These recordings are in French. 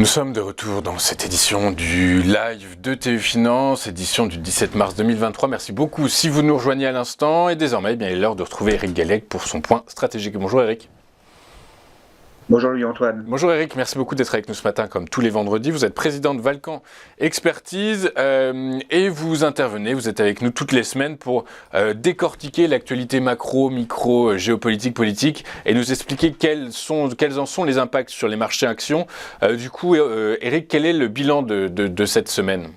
sommes de retour dans cette édition du live de TU Finance, édition du 17 mars 2023. Merci beaucoup si vous nous rejoignez à l'instant. Et désormais, il est l'heure de retrouver Eric Gallec pour son point stratégique. Bonjour Eric. Bonjour Louis-Antoine. Bonjour Eric, merci beaucoup d'être avec nous ce matin comme tous les vendredis. Vous êtes président de Valcan Expertise et vous intervenez, vous êtes avec nous toutes les semaines pour décortiquer l'actualité macro, micro, géopolitique, politique et nous expliquer quels en sont les impacts sur les marchés actions. Du coup, Eric, quel est le bilan de cette semaine ?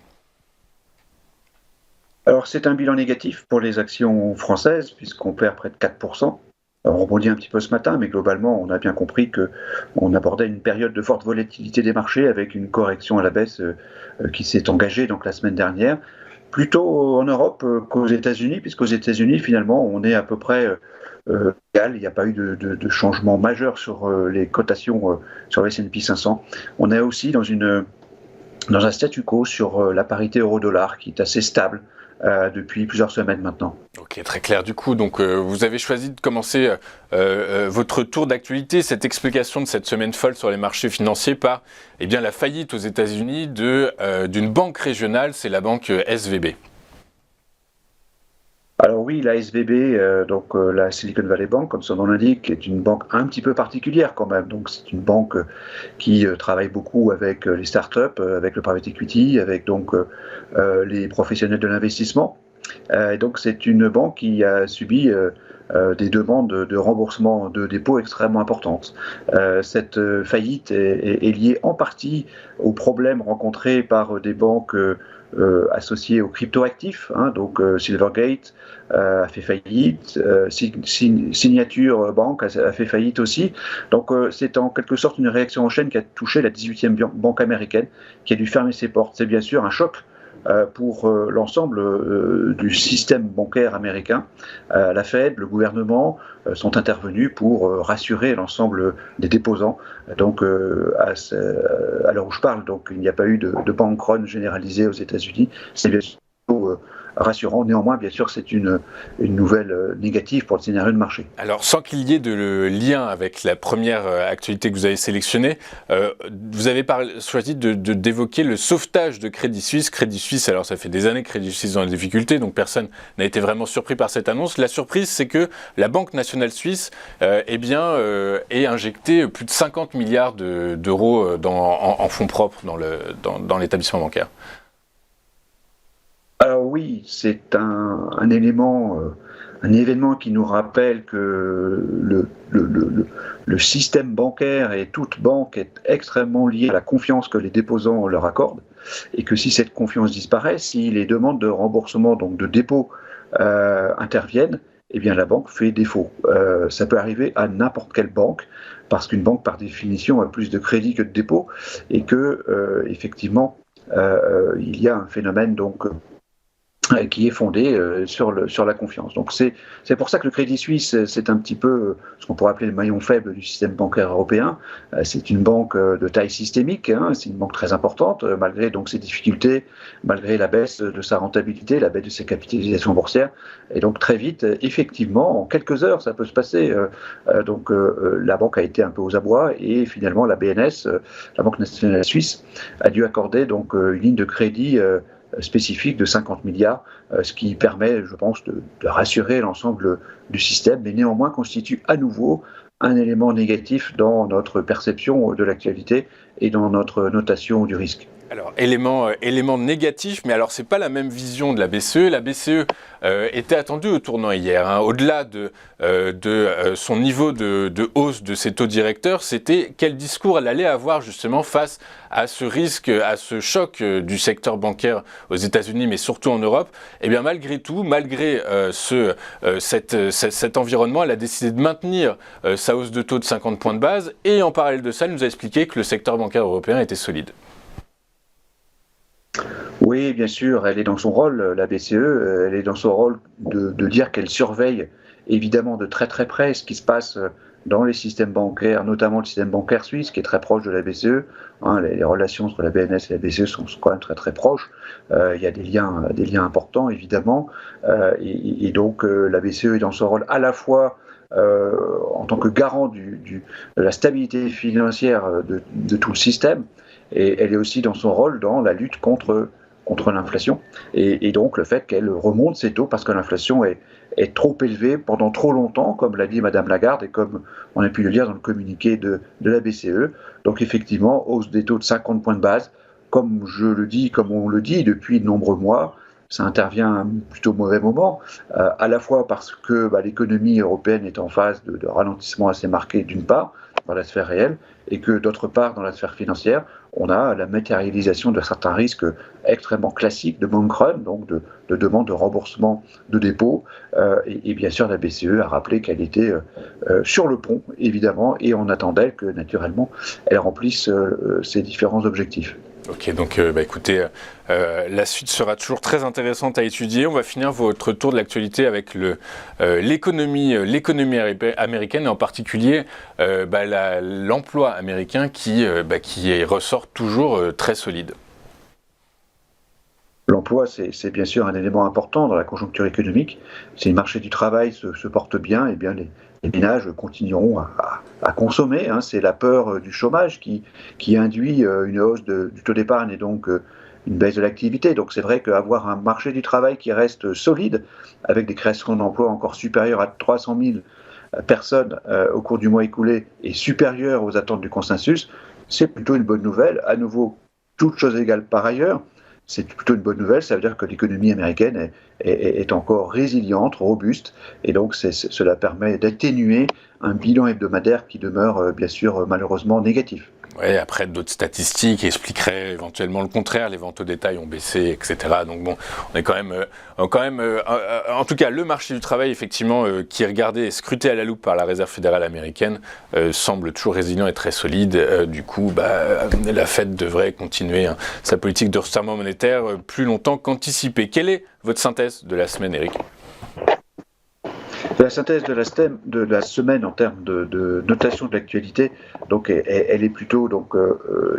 Alors c'est un bilan négatif pour les actions françaises puisqu'on perd près de 4%. On rebondit un petit peu ce matin, mais globalement, on a bien compris qu'on abordait une période de forte volatilité des marchés avec une correction à la baisse qui s'est engagée donc la semaine dernière, plutôt en Europe qu'aux États-Unis, puisqu'aux États-Unis, finalement, on est à peu près égal. Il n'y a pas eu de changement majeur sur les cotations sur le S&P 500. On est aussi dans un statu quo sur la parité euro-dollar qui est assez stable depuis plusieurs semaines maintenant. Ok, très clair. Du coup, donc, vous avez choisi de commencer votre tour d'actualité, cette explication de cette semaine folle sur les marchés financiers par la faillite aux États-Unis d'une banque régionale, c'est la banque SVB. Alors oui, la SVB, la Silicon Valley Bank, comme son nom l'indique, est une banque un petit peu particulière quand même. Donc c'est une banque qui travaille beaucoup avec les startups, avec le private equity, avec donc les professionnels de l'investissement. Et donc c'est une banque qui a subi des demandes de remboursement de dépôts extrêmement importantes. Cette faillite est liée en partie aux problèmes rencontrés par des banques associées aux cryptoactifs. Donc Silvergate a fait faillite, Signature Bank a fait faillite aussi. Donc c'est en quelque sorte une réaction en chaîne qui a touché la 18e banque américaine, qui a dû fermer ses portes. C'est bien sûr un choc pour l'ensemble du système bancaire américain. La Fed, le gouvernement sont intervenus pour rassurer l'ensemble des déposants. Donc, à l'heure où je parle, donc, il n'y a pas eu de bank run généralisé aux États-Unis. C'est bien sûr rassurant. Néanmoins, bien sûr, c'est une nouvelle négative pour le scénario de marché. Alors, sans qu'il y ait de lien avec la première actualité que vous avez sélectionnée, vous avez choisi d'évoquer le sauvetage de Crédit Suisse. Crédit Suisse, alors ça fait des années que Crédit Suisse est dans les difficultés, donc personne n'a été vraiment surpris par cette annonce. La surprise, c'est que la Banque nationale suisse ait injecté plus de 50 milliards d'euros en fonds propres dans l'établissement bancaire. Alors oui, c'est un élément, un événement qui nous rappelle que le système bancaire et toute banque est extrêmement lié à la confiance que les déposants leur accordent, et que si cette confiance disparaît, si les demandes de remboursement, donc de dépôt, interviennent, eh bien la banque fait défaut. Ça peut arriver à n'importe quelle banque, parce qu'une banque par définition a plus de crédit que de dépôt, et que effectivement il y a un phénomène donc qui est fondé sur la confiance. Donc c'est pour ça que le Crédit Suisse, c'est un petit peu ce qu'on pourrait appeler le maillon faible du système bancaire européen. C'est une banque de taille systémique, c'est une banque très importante, malgré donc ses difficultés, malgré la baisse de sa rentabilité, la baisse de ses capitalisations boursières. Et donc très vite, effectivement, en quelques heures, ça peut se passer. La banque a été un peu aux abois et finalement la BNS, la Banque nationale suisse, a dû accorder donc une ligne de crédit spécifique de 50 milliards, ce qui permet, je pense, de rassurer l'ensemble du système, mais néanmoins constitue à nouveau un élément négatif dans notre perception de l'actualité et dans notre notation du risque. Alors, élément négatif, mais alors c'est pas la même vision de la BCE. La BCE était attendue au tournant hier. Au-delà de son niveau de hausse de ses taux directeurs, c'était quel discours elle allait avoir justement face à ce risque, à ce choc du secteur bancaire aux États-Unis, mais surtout en Europe. Et bien malgré tout, malgré cet environnement, elle a décidé de maintenir sa hausse de taux de 50 points de base, et en parallèle de ça, elle nous a expliqué que le secteur bancaire européen était solide. Oui, bien sûr, elle est dans son rôle, la BCE, elle est dans son rôle de dire qu'elle surveille évidemment de très très près ce qui se passe dans les systèmes bancaires, notamment le système bancaire suisse qui est très proche de la BCE. Les relations entre la BNS et la BCE sont quand même très très proches. Il y a des liens importants évidemment, et donc la BCE est dans son rôle à la fois en tant que garant de la stabilité financière de tout le système, et elle est aussi dans son rôle dans la lutte contre l'inflation, et donc le fait qu'elle remonte ses taux parce que l'inflation est trop élevée pendant trop longtemps, comme l'a dit Madame Lagarde et comme on a pu le lire dans le communiqué de la BCE. Donc effectivement, hausse des taux de 50 points de base, comme on le dit depuis de nombreux mois. Ça intervient à un plutôt mauvais moment, à la fois parce que l'économie européenne est en phase de ralentissement assez marqué d'une part, dans la sphère réelle, et que d'autre part, dans la sphère financière, on a la matérialisation de certains risques extrêmement classiques de bank run, donc de demande de remboursement de dépôts, et bien sûr la BCE a rappelé qu'elle était sur le pont, évidemment, et on attendait que naturellement elle remplisse ses différents objectifs. Ok, donc écoutez, la suite sera toujours très intéressante à étudier. On va finir votre tour de l'actualité avec l'économie américaine, et en particulier l'emploi américain qui ressort toujours très solide. L'emploi, c'est bien sûr un élément important dans la conjoncture économique. Si le marché du travail se porte bien, eh bien les ménages continueront à consommer. C'est la peur du chômage qui induit une hausse du taux d'épargne et donc une baisse de l'activité. Donc c'est vrai qu'avoir un marché du travail qui reste solide, avec des créations d'emplois encore supérieures à 300 000 personnes au cours du mois écoulé et supérieures aux attentes du consensus, c'est plutôt une bonne nouvelle. À nouveau, toutes choses égales par ailleurs, c'est plutôt une bonne nouvelle. Ça veut dire que l'économie américaine est encore résiliente, robuste, et donc cela permet d'atténuer un bilan hebdomadaire qui demeure bien sûr malheureusement négatif. Oui, après d'autres statistiques expliqueraient éventuellement le contraire, les ventes au détail ont baissé, etc. Donc bon, on est quand même en tout cas, le marché du travail, effectivement, qui est regardé et scruté à la loupe par la Réserve fédérale américaine, semble toujours résilient et très solide. Du coup, la Fed devrait continuer sa politique de resserrement monétaire plus longtemps qu'anticipé. Quelle est votre synthèse de la semaine, Eric ? La synthèse de la semaine en termes de notation de l'actualité, donc elle est plutôt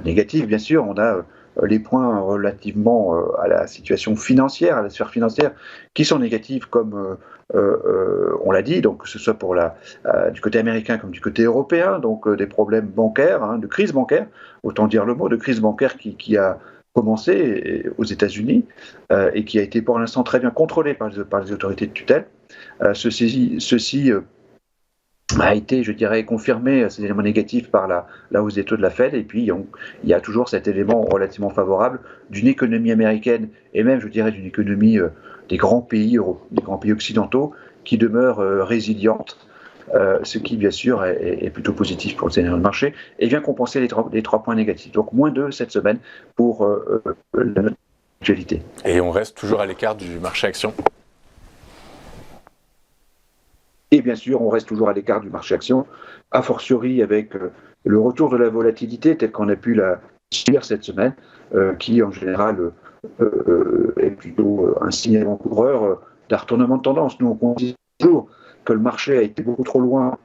négative, bien sûr. On a les points relativement à la situation financière, à la sphère financière, qui sont négatifs, comme on l'a dit, donc que ce soit pour du côté américain comme du côté européen, donc des problèmes bancaires, de crise bancaire, autant dire le mot, de crise bancaire qui a commencé aux États-Unis et qui a été pour l'instant très bien contrôlé par les autorités de tutelle. Ceci a été, je dirais, confirmé, ces éléments négatifs, par la hausse des taux de la Fed, et puis il y a toujours cet élément relativement favorable d'une économie américaine, et même, je dirais, d'une économie des grands pays occidentaux, qui demeure résiliente, ce qui, bien sûr, est plutôt positif pour le scénario de marché, et vient compenser les trois points négatifs. Donc, moins 2 cette semaine pour l'actualité. Et on reste toujours à l'écart du marché action ? Et bien sûr, on reste toujours à l'écart du marché action, a fortiori avec le retour de la volatilité tel qu'on a pu la subir cette semaine, qui en général est plutôt un signal coureur d'un retournement de tendance. Nous, on considère toujours que le marché a été beaucoup trop loin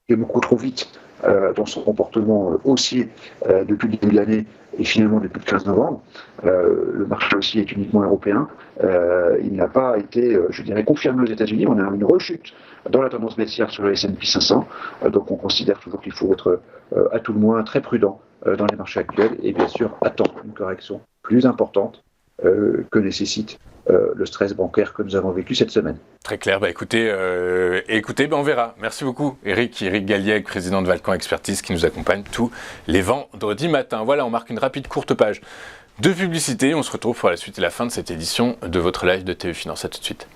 et beaucoup trop vite dans son comportement haussier depuis le début de l'année et finalement depuis le 15 novembre. Le marché haussier est uniquement européen. Il n'a pas été, je dirais, confirmé aux États-Unis. On a une rechute dans la tendance baissière sur le S&P 500. Donc on considère toujours qu'il faut être à tout le moins très prudent dans les marchés actuels et bien sûr attendre une correction plus importante que nécessite le stress bancaire que nous avons vécu cette semaine. Très clair. Écoutez, on verra. Merci beaucoup, Eric Galliègue, président de Valcan Expertise, qui nous accompagne tous les vendredis matins. Voilà, on marque une rapide courte page de publicité. On se retrouve pour la suite et la fin de cette édition de votre live de TV Finance. À tout de suite.